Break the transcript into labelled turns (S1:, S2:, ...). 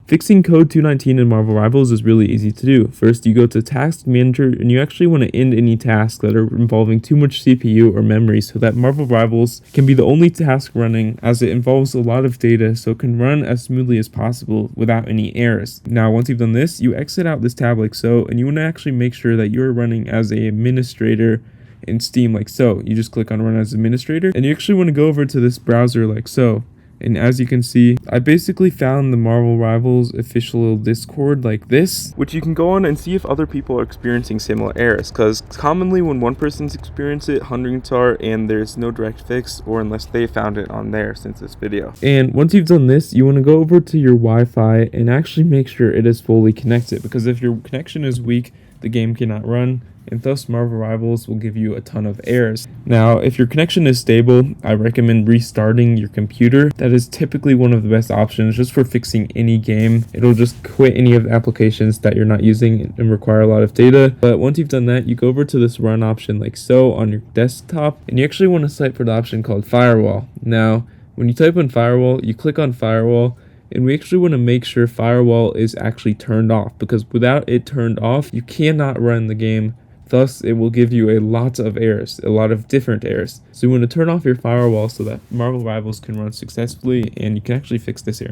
S1: Fixing code 219 in Marvel Rivals is really easy to do. First, you go to Task Manager, and you actually want to end any tasks that are involving too much CPU or memory so that Marvel Rivals can be the only task running, as it involves a lot of data, so it can run as smoothly as possible without any errors. Now, once you've done this, you exit out this tab like so, and you want to actually make sure that you're running as an administrator in Steam like so. You just click on Run as Administrator, and you actually want to go over to this browser like so. And as you can see, I basically found the Marvel Rivals official Discord like this, which you can go on and see if other people are experiencing similar errors, because commonly when one person's experienced it, hundreds are, and there's no direct fix, or unless they found it on there since this video. And once you've done this, you want to go over to your Wi-Fi and actually make sure it is fully connected, because if your connection is weak, the game cannot run, and thus Marvel Rivals will give you a ton of errors. Now, if your connection is stable, I recommend restarting your computer. That is typically one of the best options just for fixing any game. It'll just quit any of the applications that you're not using and require a lot of data. But once you've done that, you go over to this run option like so on your desktop, and you actually want to select for the option called Firewall. Now, when you type in Firewall, you click on Firewall, and we actually want to make sure Firewall is actually turned off, because without it turned off, you cannot run the game. Thus, it will give you a lot of errors, a lot of different errors. So you want to turn off your firewall so that Marvel Rivals can run successfully, and you can actually fix this here.